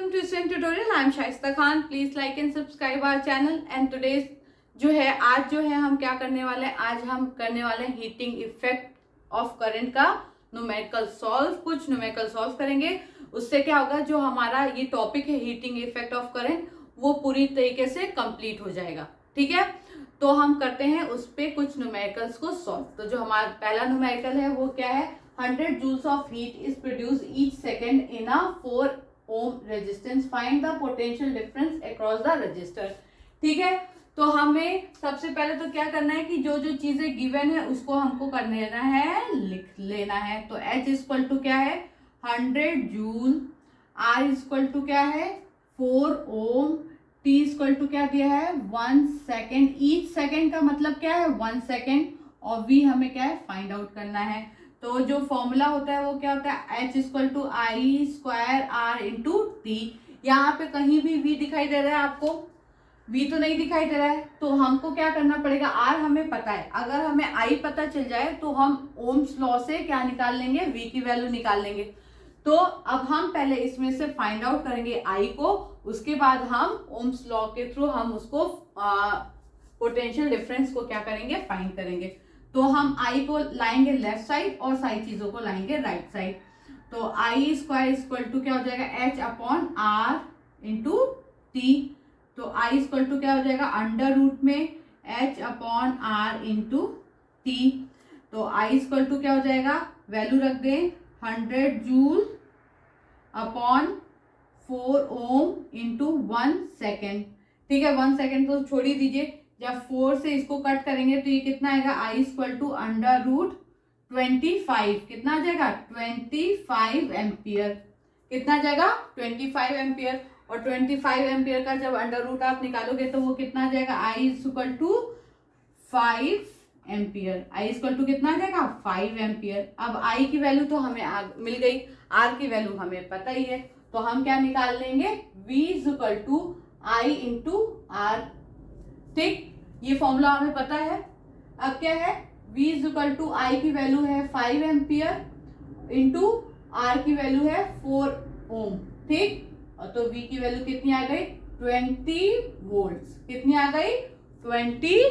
welcome to STEM tutorial. I am Shaista Khan. Please like and subscribe our channel. And today's आज हम क्या करने वाले हैं, आज हम करने वाले हैं हीटिंग इफेक्ट ऑफ करंट का न्यूमेरिकल सॉल्व। कुछ न्यूमेरिकल सॉल्व करेंगे, उससे क्या होगा, जो हमारा ये टॉपिक है हीटिंग इफेक्ट ऑफ करंट, वो पूरी तरीके से कंप्लीट हो जाएगा। ठीक है, तो हम करते हैं उस पे कुछ न्यूमेरिकल्स को सॉल्व। तो जो हमारा पहला न्यूमेरिकल है वो क्या है, 100 joules of heat is produced each second in a 4 ohm resistance. Find the potential difference across the resistor. ठीक है, तो हमें सबसे पहले तो क्या करना है कि जो जो चीजें गिवन है उसको हमको कर लेना है, लिख लेना है। तो H इक्वल टू क्या है, 100 जूल, R इक्वल टू क्या है, 4 ओम, T इक्वल टू क्या दिया है, 1 सेकेंड। ईच सेकेंड का मतलब क्या है, 1 सेकेंड, और V हमें क्या है, फाइंड आउट करना है। तो जो फॉर्मूला होता है वो क्या होता है, H equal to I square R into t. यहाँ पे कहीं भी V दिखाई दे रहा है आपको, V तो नहीं दिखाई दे रहा है, तो हमको क्या करना पड़ेगा, R हमें पता है, अगर हमें I पता चल जाए तो हम ओम्स लॉ से क्या निकाल लेंगे, V की वैल्यू निकाल लेंगे। तो अब हम पहले इसमें से फाइंड आउट करेंगे I को, उसके बाद हम ओम्स लॉ के थ्रू हम उसको पोटेंशियल डिफरेंस को क्या करेंगे, फाइंड करेंगे। तो हम I को लाएंगे लेफ्ट साइड और सारी चीजों को लाएंगे राइट साइड। तो आई स्क्वायर इक्वल टू क्या हो जाएगा, H upon R into t. तो आई इक्वल टू क्या हो जाएगा, अंडर रूट में H upon R into t. तो आई इक्वल टू क्या हो जाएगा, वैल्यू रख दें 100 joule upon 4 ohm into 1 second. ठीक है, 1 सेकेंड तो छोड़ ही दीजिए, जब 4 से इसको कट करेंगे तो ये कितना आएगा, आई इक्वल टू अंडर रूट 25, कितना आ जाएगा, 25 एम्पियर। कितना आ जाएगा, 25 एम्पियर। और 25 एम्पियर का जब अंडर रूट आप निकालोगे तो वो कितना आ जाएगा, I equal to 5 ampere. I equal to कितना आ जाएगा, 5 एम्पियर। अब आई की वैल्यू तो हमें मिल गई, आर की वैल्यू हमें पता ही है, तो हम क्या निकाल लेंगे, V equal to I into R. ठीक, ये फॉर्मूला हमें पता है। अब क्या है, V इक्वल टू आई की वैल्यू है 5 एम्पियर इंटू आर की वैल्यू है 4 ओम। ठीक, और तो V की वैल्यू कितनी आ गई, 20 वोल्ट्स। कितनी आ गई, 20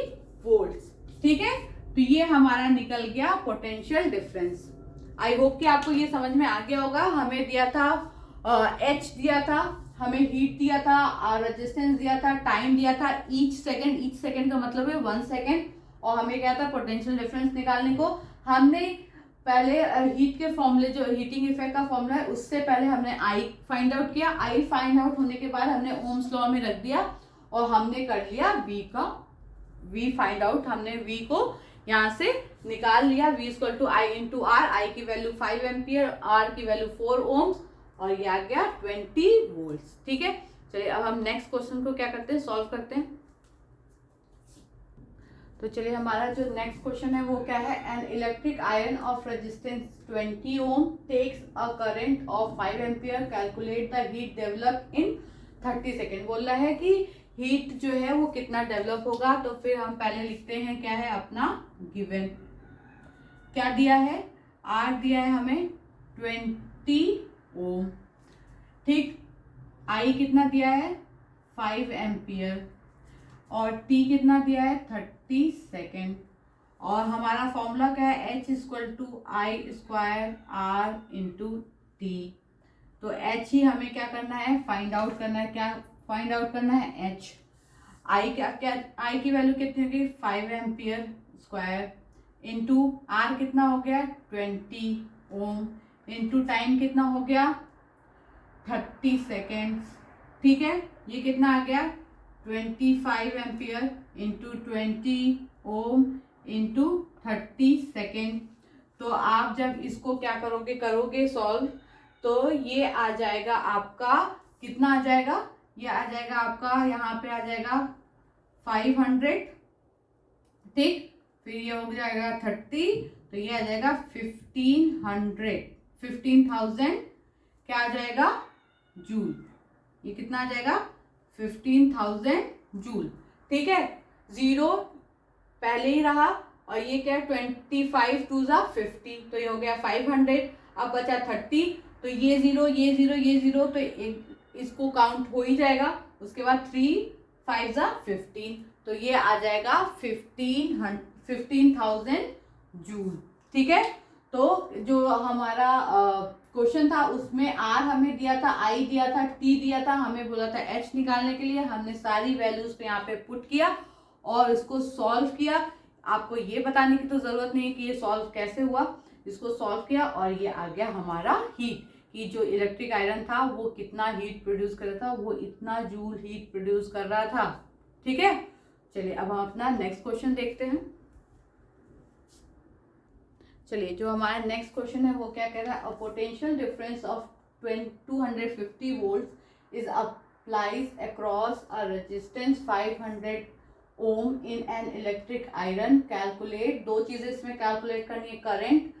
वोल्ट्स। ठीक है, तो ये हमारा निकल गया पोटेंशियल डिफरेंस। आई होप कि आपको ये समझ में आ गया होगा। हमें दिया था H दिया था, हमें हीट दिया था, रेजिस्टेंस दिया था, टाइम दिया था, ईच सेकेंड का मतलब है 1 सेकेंड, और हमें क्या था, पोटेंशियल डिफरेंस निकालने को। हमने पहले हीट के फॉर्मूले, जो हीटिंग इफेक्ट का फॉर्मूला है, उससे पहले हमने I फाइंड आउट किया। I फाइंड आउट होने के बाद हमने ओम्स लॉ में रख दिया और हमने कर लिया V फाइंड आउट। हमने V को यहाँ से निकाल लिया, V equal to I into R. I की वैल्यू 5 एम्पियर, आर की वैल्यू 4 ओम्स, और ये आ गया 20 वोल्ट्स। ठीक है, चलिए अब हम नेक्स्ट क्वेश्चन को क्या करते हैं, सॉल्व करते हैं। तो चलिए हमारा जो नेक्स्ट क्वेश्चन है वो क्या है, an electric iron of resistance 20 ohm takes a current of 5 ampere, calculate the heat develop in 30 second. बोल रहा है कि हीट जो है वो कितना डेवलप होगा। तो फिर हम पहले लिखते हैं क्या है अपना गिवन, क्या दिया है, आर दिया है हमें 20 ओम। ठीक, आई कितना दिया है 5 एम्पियर, और टी कितना दिया है 30 सेकेंड, और हमारा फॉर्मूला क्या है, H equal to I square R into t. तो H ही हमें क्या करना है, फाइंड आउट करना है। क्या फाइंड आउट करना है, H। आई आई की वैल्यू कितनी होगी, 5 एम्पियर स्क्वायर इंटू आर कितना हो गया 20 ओम, इंटू टाइम कितना हो गया 30 सेकेंड्स। ठीक है, ये कितना आ गया 25 ampere into 20 ohm into 30 second. तो आप जब इसको क्या करोगे सॉल्व, तो ये आ जाएगा आपका, कितना आ जाएगा, ये आ जाएगा आपका, यहाँ पे आ जाएगा 500। ठीक, फिर ये हो जाएगा 30, तो ये आ जाएगा 15,000 क्या आ जाएगा, जूल। ये कितना आ जाएगा 15,000 जूल। ठीक है, 0 पहले ही रहा, और ये क्या है 25 टू ज़ा 50, तो ये हो गया 500। अब बचा 30, तो ये 0 ये 0 ये 0, तो इसको काउंट हो ही जाएगा। उसके बाद 3 5 जा 15, तो ये आ जाएगा 15,000 जूल। ठीक है, तो जो हमारा क्वेश्चन था उसमें आर हमें दिया था, आई दिया था, टी दिया था, हमें बोला था एच निकालने के लिए। हमने सारी वैल्यूज पे यहाँ पे पुट किया और इसको सॉल्व किया। आपको ये बताने की तो जरूरत नहीं कि ये सॉल्व कैसे हुआ, इसको सॉल्व किया और ये आ गया हमारा हीट, कि जो इलेक्ट्रिक आयरन था वो कितना हीट प्रोड्यूस कर रहा था, वो इतना जूल हीट प्रोड्यूस कर रहा था। ठीक है, चलिए अब हम अपना नेक्स्ट क्वेश्चन देखते हैं। चलिए, जो हमारा नेक्स्ट क्वेश्चन है वो क्या कह रहा है, a potential difference of 250 volt is applies across a resistance 500 ohm in an electric iron. Calculate, दो चीजें इसमें कैलकुलेट करनी है, करंट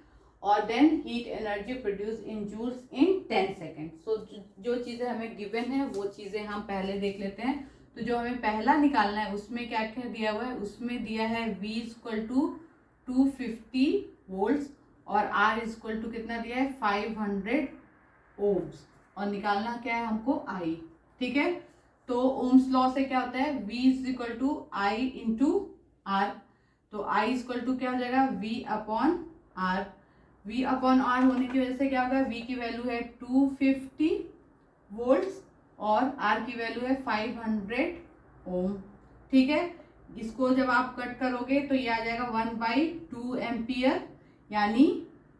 और then heat energy produce in joules in 10 second. So जो चीजें हमें गिवन है वो चीजें हम पहले देख लेते हैं। तो जो हमें पहला निकालना है उसमें क्या क्या दिया हुआ है, उसमें दिया है V इक्वल टू 250 वोल्ट्स और R इक्वल टू कितना दिया है 500 ओम्स, और निकालना क्या है हमको I। ठीक है, तो ओम्स लॉ से क्या होता है, V equal to I into R, तो I इक्वल टू क्या हो जाएगा V upon R। V upon R होने की वजह से क्या होगा, V की वैल्यू है 250 वोल्ट्स और R की वैल्यू है 500 ओम। ठीक है, इसको जब आप कट करोगे तो ये आ जाएगा 1/2 एम्पियर, यानी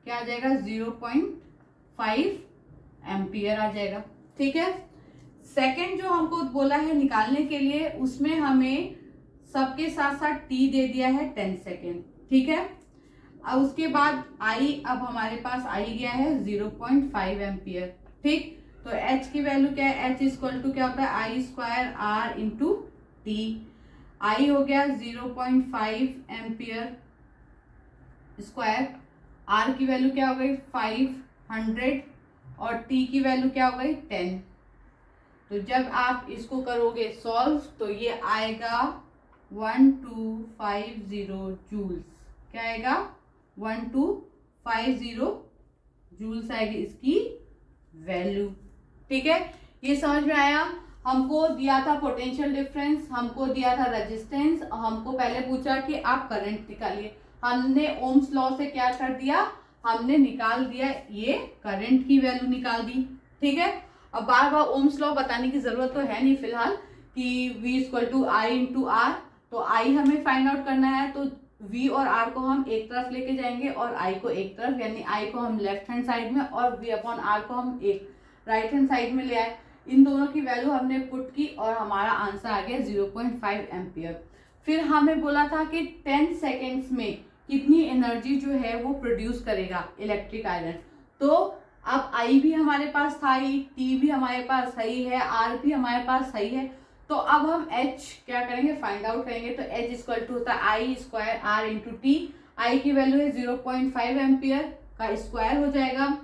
क्या आ जाएगा 0.5 एम्पियर आ जाएगा। ठीक है, सेकंड जो हमको बोला है निकालने के लिए उसमें हमें सबके साथ साथ टी दे दिया है 10 सेकेंड। ठीक है, अब उसके बाद आई, अब हमारे पास आई गया है 0.5 एम्पियर। ठीक, तो एच की वैल्यू क्या है, एच इक्वल टू क्या होता है आई स्क्वायर आर इंटू टी। आई हो गया 0.5 एम्पियर स्क्वायर, आर की वैल्यू क्या हो गई 500 और टी की वैल्यू क्या हो गई 10। तो जब आप इसको करोगे सॉल्व तो ये आएगा 1250 जूल्स। क्या आएगा 1250 जूल्स आएगी इसकी वैल्यू। ठीक है, ये समझ में आया। हमको दिया था पोटेंशियल डिफरेंस, हमको दिया था रेजिस्टेंस, हमको पहले पूछा कि आप करंट निकालिए। हमने ओम्स लॉ से क्या कर दिया, हमने निकाल दिया, ये करंट की वैल्यू निकाल दी। ठीक है, अब बार बार ओम्स लॉ बताने की जरूरत तो है नहीं फिलहाल, कि V equal to I into R, तो आई हमें फाइंड आउट करना है, तो V और R को हम एक तरफ लेके जाएंगे और I को एक तरफ, यानी I को हम लेफ्ट हैंड साइड में और V अपॉन R को हम एक राइट हैंड साइड में ले आए। इन दोनों की वैल्यू हमने पुट की और हमारा आंसर आ गया 0.5 एम्पियर। फिर हमें बोला था कि 10 सेकेंड्स में कितनी एनर्जी जो है वो प्रोड्यूस करेगा इलेक्ट्रिक आयरन। तो अब I भी हमारे पास था ही, T भी हमारे पास सही है, R भी हमारे पास सही है, तो अब हम H क्या करेंगे, फाइंड आउट करेंगे। तो H इक्वल टू होता है आई square R into t. I की वैल्यू है 0.5 एम्पियर का स्क्वायर हो जाएगा,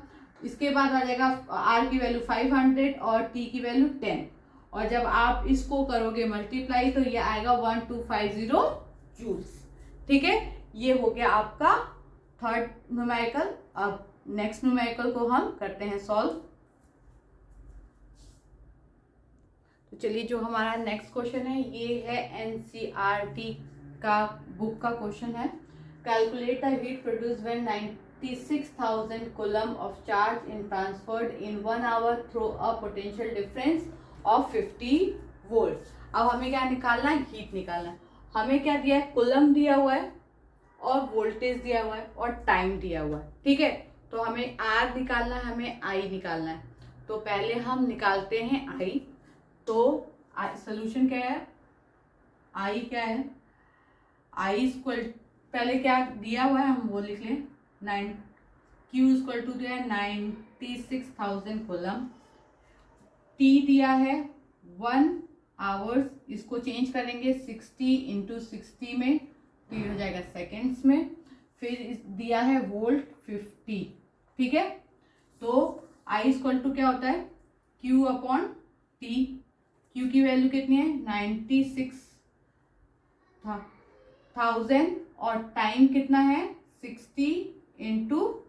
इसके बाद आ जाएगा R की वैल्यू 500 और T की वैल्यू 10, और जब आप इसको करोगे मल्टीप्लाई तो ये आएगा 1250 जूल्स। ठीक है, ये हो गया आपका थर्ड न्यूमेरिकल। अब नेक्स्ट न्यूमेरिकल को हम करते हैं सॉल्व। तो चलिए, जो हमारा नेक्स्ट क्वेश्चन है ये है NCERT का बुक का क्वेश्चन है। Calculate the heat produce when 96,000 coulomb of charge in transferred in 1 hour through a potential difference of 50 volt. अब हमें क्या निकालना है, हीट निकालना है। हमें क्या दिया है, कूलम दिया हुआ है और वोल्टेज दिया हुआ है और टाइम दिया हुआ है। ठीक है, तो हमें R निकालना है, हमें I निकालना है। तो पहले हम निकालते हैं I। तो सोल्यूशन क्या है, I क्या है, I इक्वल, पहले क्या दिया हुआ है हम वो लिख लें, Q इक्वल टू दिया है 96,000 कूलम, T दिया है 1 आवर्स, इसको चेंज करेंगे 60 इंटू 60 में तो ये हो जाएगा सेकेंड्स में। फिर दिया है वोल्ट 50। ठीक है, तो I इक्वल टू क्या होता है Q अपॉन T। Q की वैल्यू कितनी है 96,000 और टाइम कितना है 60 इंटू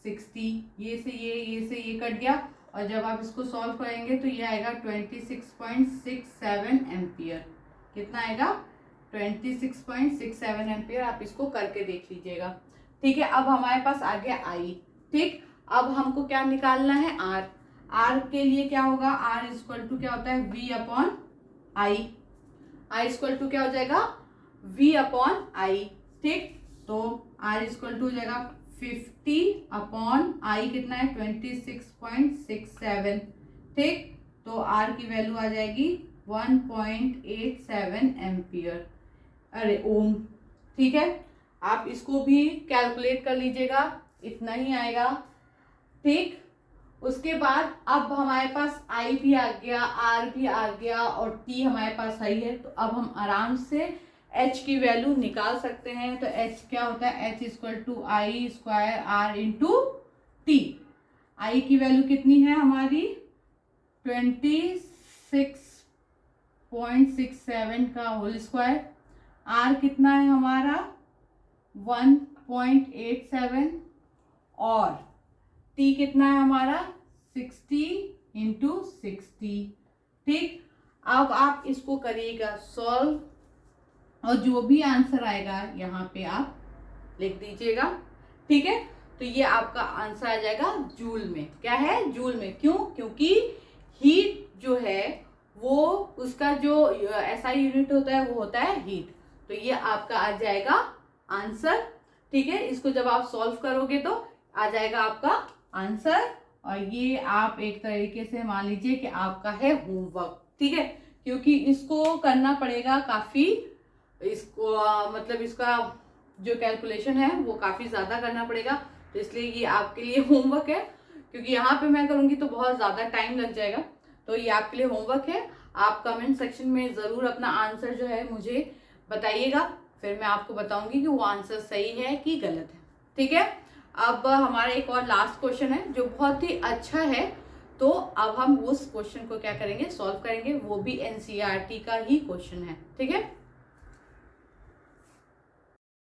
60, ये से ये कट गया और जब आप इसको सॉल्व करेंगे तो ये आएगा 26.67 एम्पियर। कितना आएगा? 26.67 एम्पियर। आप इसको करके देख लीजिएगा। ठीक है, अब हमारे पास आ गया आई। ठीक, अब हमको क्या निकालना है? आर। आर के लिए क्या होगा? आर इक्वल टू क्या होता है? V upon I. I equal to क्या हो जाएगा? V upon I. ठीक, तो आर इक्वल टू हो जाएगा 50 अपॉन आई कितना है? 26.67। ठीक, तो आर की वैल्यू आ जाएगी 1.87 एम्पियर, अरे ओम। ठीक है, आप इसको भी कैलकुलेट कर लीजिएगा, इतना ही आएगा। ठीक, उसके बाद अब हमारे पास आई भी आ गया, आर भी आ गया और टी हमारे पास आई है। तो अब हम आराम से एच की वैल्यू निकाल सकते हैं। तो एच क्या होता है? H equal to I square R into t. I की वैल्यू कितनी है हमारी? 26.67 का होल स्क्वायर। आर कितना है हमारा? 1.87 और टी कितना है हमारा? 60 इंटू 60। ठीक, अब आप इसको करिएगा सॉल्व और जो भी आंसर आएगा यहाँ पे आप लिख दीजिएगा। ठीक है, तो ये आपका आंसर आ जाएगा जूल में। क्या है? जूल में। क्यों? क्योंकि हीट जो है वो उसका जो SI यूनिट होता है वो होता है हीट। तो ये आपका आ जाएगा आंसर। ठीक है, इसको जब आप सॉल्व करोगे तो आ जाएगा आपका आंसर। और ये आप एक तरीके से मान लीजिए कि आपका है होमवर्क। ठीक है, क्योंकि इसको करना पड़ेगा काफी, इसको मतलब इसका जो कैलकुलेशन है वो काफी ज्यादा करना पड़ेगा। तो इसलिए ये आपके लिए होमवर्क है, क्योंकि यहाँ पे मैं करूंगी तो बहुत ज्यादा टाइम लग जाएगा। तो ये आपके लिए होमवर्क है। आप कमेंट सेक्शन में जरूर अपना आंसर जो है मुझे बताइएगा, फिर मैं आपको बताऊंगी कि वो आंसर सही है कि गलत है। ठीक है, अब हमारा एक और लास्ट क्वेश्चन है जो बहुत ही अच्छा है। तो अब हम उस क्वेश्चन को क्या करेंगे? सॉल्व करेंगे। वो भी NCERT का ही क्वेश्चन है। ठीक है,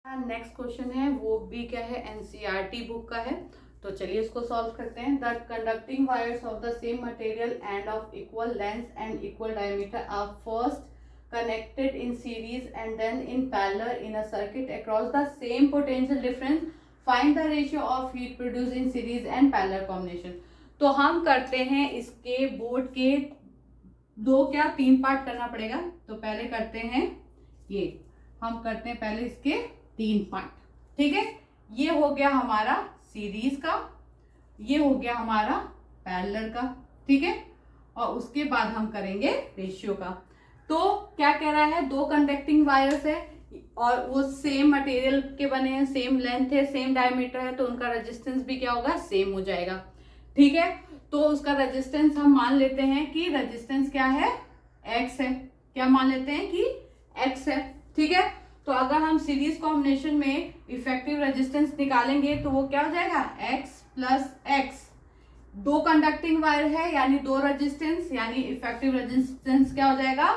नेक्स्ट क्वेश्चन है वो भी क्या है? NCERT बुक का है। तो चलिए इसको सॉल्व करते हैं। The conducting wires of the same material and of equal length and equal diameter are first connected in series and then in parallel in a circuit across the same potential difference. Find the ratio of heat produced in series and parallel combination. तो हम करते हैं इसके board के तीन part करना पड़ेगा। तो पहले करते हैं हम करते हैं पहले इसके 3 पार्ट। ठीक है, ये हो गया हमारा सीरीज का, ये हो गया हमारा पैरेलल का। ठीक है, और उसके बाद हम करेंगे रेशियो का। तो क्या कह रहा है? 2 कंडक्टिंग वायर्स है और वो सेम मटेरियल के बने हैं, सेम लेंथ है, सेम डायमीटर है, तो उनका रेजिस्टेंस भी क्या होगा? सेम हो जाएगा। ठीक है, तो उसका रेजिस्टेंस हम मान लेते हैं कि रेजिस्टेंस क्या है? X है। क्या मान लेते हैं कि X है। ठीक है, तो अगर हम सीरीज कॉम्बिनेशन में इफेक्टिव रेजिस्टेंस निकालेंगे तो वो क्या हो जाएगा? X plus X। 2 conducting wire है यानी 2 रेजिस्टेंस, यानी इफेक्टिव रेजिस्टेंस क्या हो जाएगा?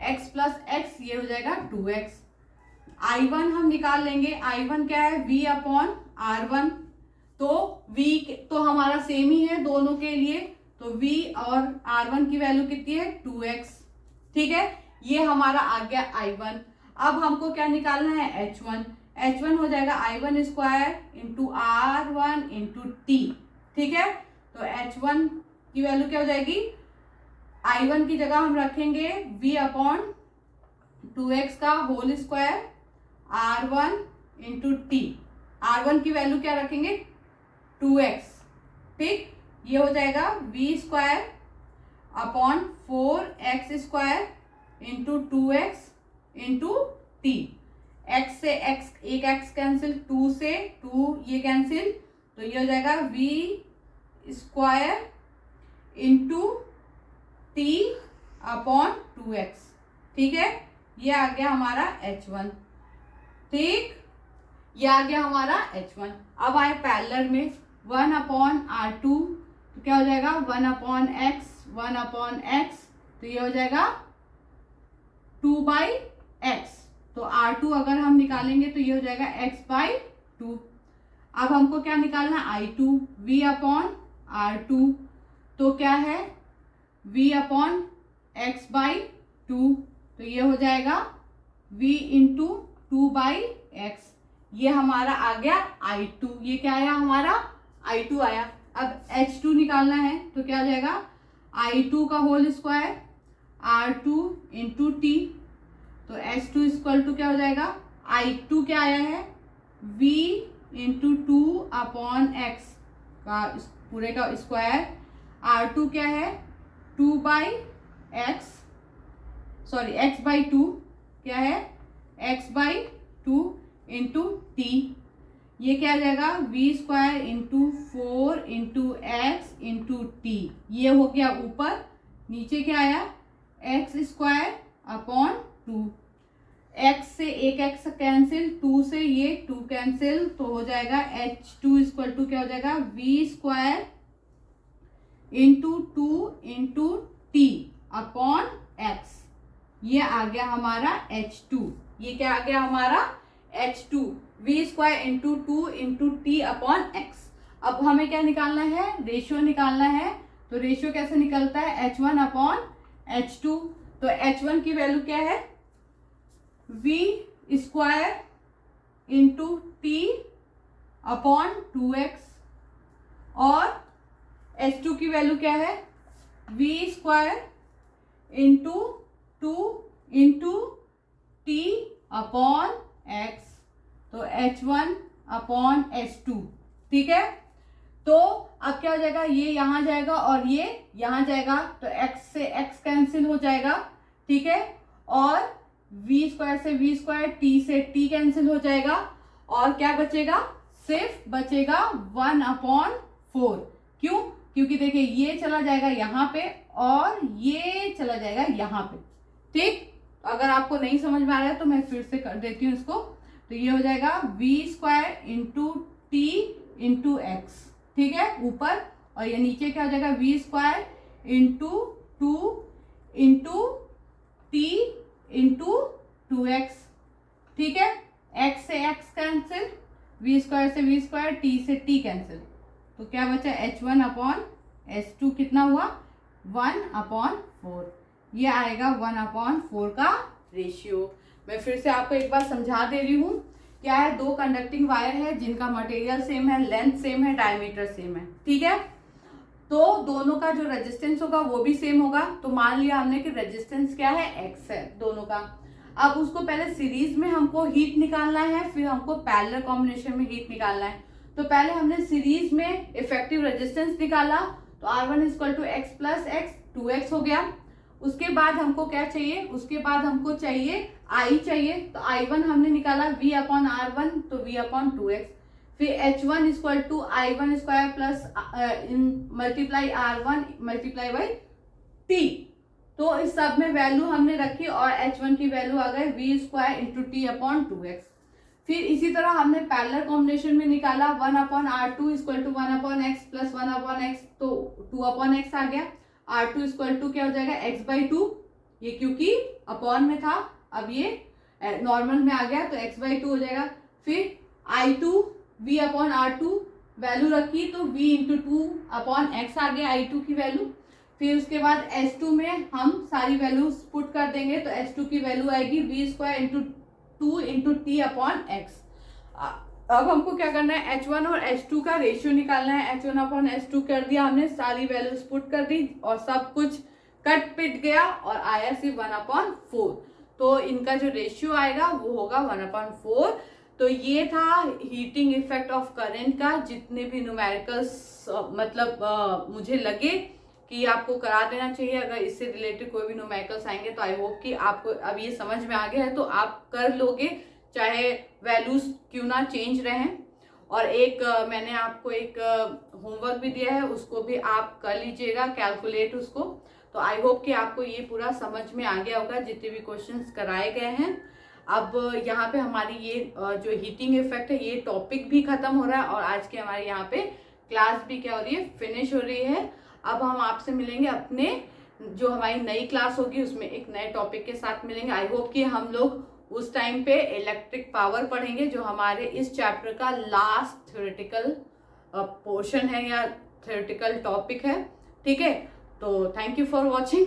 X प्लस X, ये हो जाएगा 2X। I1 हम निकाल लेंगे। I1 क्या है? V upon R1। तो V तो हमारा सेम ही है दोनों के लिए, तो V और R1 की वैल्यू कितनी है? 2X। ठीक है, ये हमारा आ गया I1। अब हमको क्या निकालना है? H1। H1 हो जाएगा I1 square into R1 into T। ठीक है, तो H1 की वैल्यू क्या हो जाएगी? I1 की जगह हम रखेंगे V अपॉन 2X का whole square R1 into T। R1 की वैल्यू क्या रखेंगे? 2X। ठीक, ये हो जाएगा V square upon 4X square into 2X into T। X से X, एक X कैंसिल, 2 से 2 ये कैंसिल, तो ये हो जाएगा V square into T upon 2X। ठीक है, ये आ गया हमारा H1। ठीक, ये आ गया हमारा H1। अब आए पैरेलल में 1 अपॉन R2, तो क्या हो जाएगा? 1 अपॉन X, तो ये हो जाएगा 2/X। तो R2 अगर हम निकालेंगे तो ये हो जाएगा X/2। अब हमको क्या निकालना? I2 V अपॉन R2, तो क्या है v अपॉन x बाई 2, तो ये हो जाएगा v इंटू 2/x। ये हमारा आ गया I2। ये क्या आया हमारा I2 आया। अब H2 निकालना है तो क्या आ जाएगा I2 का whole square R2 into t, तो H2 इक्वल टू क्या हो जाएगा I2 क्या आया है V इंटू 2 अपॉन एक्स का पूरे का स्क्वायर, R2 क्या है 2/x, सॉरी x/2 क्या है x/2 इंटू टी। ये क्या आ जाएगा v square into 4 into x into T. ये हो गया ऊपर, नीचे क्या आया एक्स स्क्वायर अपॉन 2, एक्स से एक एक्स कैंसिल, 2 से ये 2 कैंसिल, तो हो जाएगा H2 इक्वल टू क्या हो जाएगा v square into 2 into T upon x. ये आ गया हमारा H2। ये क्या आ गया हमारा H2, v square into 2 into T upon x. अब हमें क्या निकालना है रेशियो निकालना है, तो रेशियो कैसे निकलता है H1 अपॉन H2। तो H1 की वैल्यू क्या है v square into T upon 2x, और H2 की वैल्यू क्या है v square into 2 into T upon x, तो H1 अपॉन H2। ठीक है, तो अब क्या हो जाएगा ये यहाँ जाएगा और ये यहाँ जाएगा, तो x से x कैंसिल हो जाएगा। ठीक है, और v स्क्वायर से v स्क्वायर, t से t कैंसिल हो जाएगा, और क्या बचेगा सिर्फ बचेगा 1 अपॉन 4। क्यों, क्योंकि देखिए ये चला जाएगा यहाँ पे और ये चला जाएगा यहाँ पे। ठीक, अगर आपको नहीं समझ में आ रहा है तो मैं फिर से कर देती हूँ इसको। तो ये हो जाएगा v square into T into x, ठीक है ऊपर, और ये नीचे क्या हो जाएगा v square into 2 into T into 2x। ठीक है, x से x कैंसिल, v स्क्वायर से v स्क्वायर, t से t कैंसिल, तो क्या बचा H1 अपॉन H2 कितना हुआ 1 अपॉन 4। ये आएगा 1 अपॉन 4 का रेशियो। मैं फिर से आपको एक बार समझा दे रही हूँ। क्या है, दो कंडक्टिंग वायर है जिनका मटेरियल सेम है, लेंथ सेम है, डायमीटर सेम है। ठीक है, तो दोनों का जो रेजिस्टेंस होगा वो भी सेम होगा। तो मान लिया हमने कि रेजिस्टेंस क्या है x है दोनों का। अब उसको पहले सीरीज में हमको हीट निकालना है, फिर हमको पैरेलल कॉम्बिनेशन में हीट निकालना है। तो पहले हमने सीरीज में इफेक्टिव रेजिस्टेंस निकाला, तो R1 equal to x plus x 2x हो गया। उसके बाद हमको क्या चाहिए, उसके बाद हमको चाहिए I चाहिए, तो I1 हमने निकाला v अपॉन R1, तो v अपॉन 2x। फिर H1 equal to I1 square plus multiply R1 multiply by t। तो इस सब में वैल्यू हमने रखी और H1 की वैल्यू आ गई v square into T upon 2x। फिर इसी तरह हमने पैरेलल कॉम्बिनेशन में निकाला 1 upon R2 equal to 1 upon x plus 1 upon x, तो 2 अपॉन एक्स आ गया। R2 इक्वल टू क्या हो जाएगा x/2, ये क्योंकि अपॉन में था, अब ये नॉर्मल में आ गया तो x/2 हो जाएगा। फिर I2 v upon R2 value रखी, तो v इंटू 2 अपॉन एक्स आ गया I2 की वैल्यू। फिर उसके बाद H2 में हम सारी वैल्यूज पुट कर देंगे, तो H2 की वैल्यू आएगी v square into 2 into T upon x. अब हमको क्या करना है H1 और H2 का रेशियो निकालना है। H1 अपॉन H2 कर दिया हमने, सारी वैल्यूज पुट कर दी और सब कुछ कट पिट गया और आया सिर्फ 1 अपॉन 4। तो इनका जो रेशियो आएगा वो होगा 1 अपॉन 4। तो ये था हीटिंग इफेक्ट ऑफ करंट का। जितने भी न्यूमेरिकल्स मतलब मुझे लगे कि आपको करा देना चाहिए, अगर इससे रिलेटेड कोई भी न्यूमेरिकल्स आएंगे तो आई होप कि आपको अब ये समझ में आ गया है, तो आप कर लोगे चाहे वैल्यूज क्यों ना चेंज रहें। और एक मैंने आपको एक होमवर्क भी दिया है, उसको भी आप कर लीजिएगा कैलकुलेट उसको। तो आई होप कि आपको ये पूरा समझ में आ गया होगा जितने भी क्वेश्चंस कराए गए हैं। अब यहाँ पे हमारी ये जो हीटिंग इफेक्ट है ये टॉपिक भी खत्म हो रहा है और आज के हमारे यहाँ पे क्लास भी क्या हो रही है, फिनिश हो रही है। अब हम आपसे मिलेंगे अपने जो हमारी नई क्लास होगी उसमें एक नए टॉपिक के साथ मिलेंगे। आई होप कि हम लोग उस टाइम पे इलेक्ट्रिक पावर पढ़ेंगे जो हमारे इस चैप्टर का लास्ट थ्योरेटिकल पोर्शन है या थ्योरेटिकल टॉपिक है। ठीक है, तो थैंक यू फॉर वॉचिंग।